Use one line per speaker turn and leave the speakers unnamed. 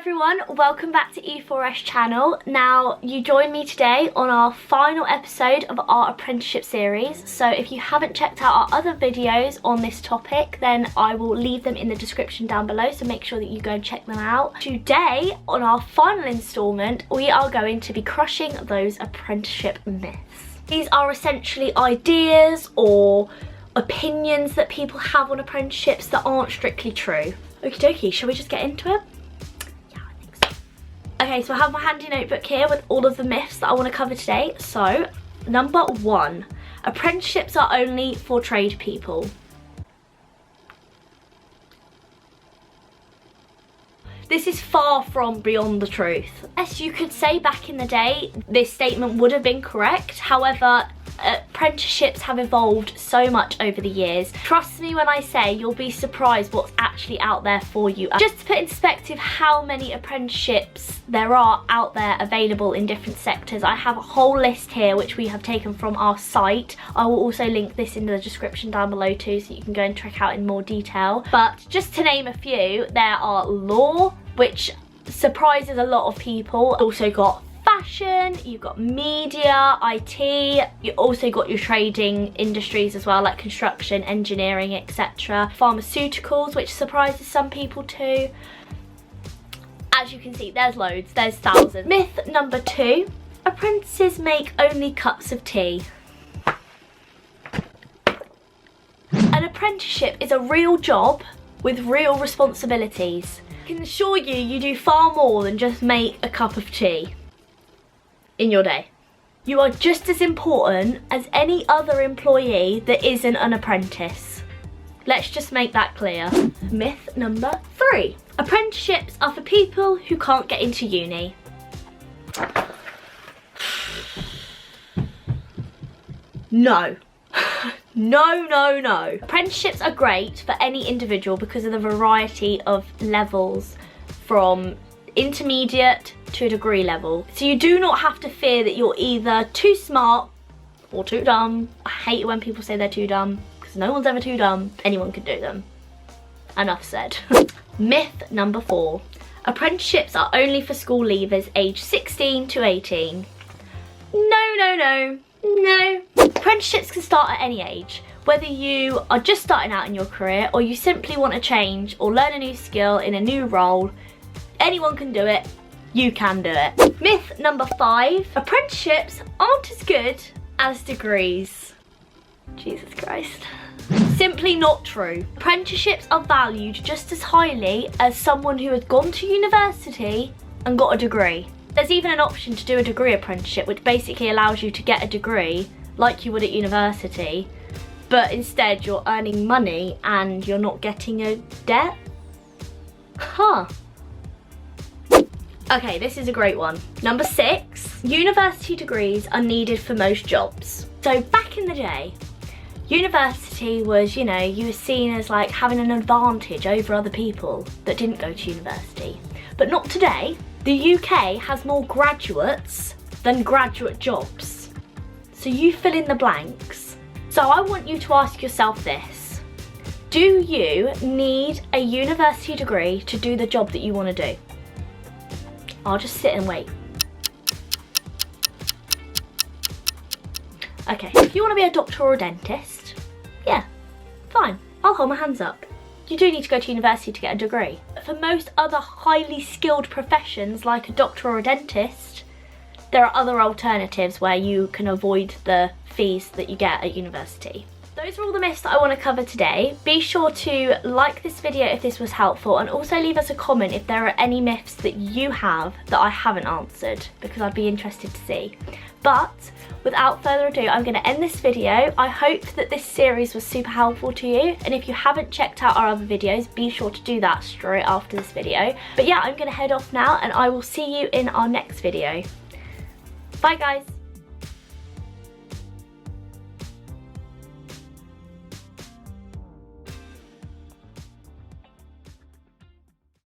everyone, welcome back to E4S channel. Now, you join me today on our final episode of our apprenticeship series. So if you haven't checked out our other videos on this topic, then I will leave them in the description down below, so make sure that you go and check them out. Today, on our final installment, we are going to be crushing those apprenticeship myths. These are essentially ideas or opinions that people have on apprenticeships that aren't strictly true. Okie dokie, shall we just get into it? Okay, so I have my handy notebook here with all of the myths that I want to cover today. So, number 1, apprenticeships are only for tradespeople. This is far from beyond the truth. Yes, you could say back in the day this statement would have been correct. However, apprenticeships have evolved so much over the years. Trust me when I say you'll be surprised what's actually out there for you. Just to put in perspective how many apprenticeships there are out there available in different sectors, I have a whole list here which we have taken from our site. I will also link this in the description down below too, so you can go and check out in more detail. But just to name a few, there are law, which surprises a lot of people. Also got fashion, you've got media, IT, you also got your trading industries as well, like construction, engineering, etc. Pharmaceuticals, which surprises some people too. As you can see, there's loads, there's thousands. Myth number 2, apprentices make only cups of tea. An apprenticeship is a real job with real responsibilities. I can assure you, you do far more than just make a cup of tea in your day. You are just as important as any other employee that isn't an apprentice. Let's just make that clear. Myth number 3. Apprenticeships are for people who can't get into uni. No. No. Apprenticeships are great for any individual because of the variety of levels from intermediate to a degree level. So you do not have to fear that you're either too smart or too dumb. I hate it when people say they're too dumb, because no one's ever too dumb. Anyone can do them. Enough said. Myth number 4. Apprenticeships are only for school leavers aged 16 to 18. No. Apprenticeships can start at any age. Whether you are just starting out in your career or you simply want to change or learn a new skill in a new role, anyone can do it. You can do it. Myth number 5. Apprenticeships aren't as good as degrees. Jesus Christ. Simply not true. Apprenticeships are valued just as highly as someone who has gone to university and got a degree. There's even an option to do a degree apprenticeship, which basically allows you to get a degree like you would at university, but instead you're earning money and you're not getting a debt. Huh. Okay, this is a great one. Number 6, university degrees are needed for most jobs. So back in the day, university was, you know, you were seen as like having an advantage over other people that didn't go to university. But not today. The UK has more graduates than graduate jobs. So you fill in the blanks. So I want you to ask yourself this. Do you need a university degree to do the job that you want to do? I'll just sit and wait. Okay, if you want to be a doctor or a dentist, yeah, fine, I'll hold my hands up. You do need to go to university to get a degree. But for most other highly skilled professions like a doctor or a dentist, there are other alternatives where you can avoid the fees that you get at university. Those are all the myths that I want to cover today. Be sure to like this video if this was helpful, and also leave us a comment if there are any myths that you have that I haven't answered, because I'd be interested to see. But without further ado, I'm going to end this video. I hope that this series was super helpful to you, and if you haven't checked out our other videos, be sure to do that straight after this video. But yeah, I'm going to head off now, and I will see you in our next video. Bye guys.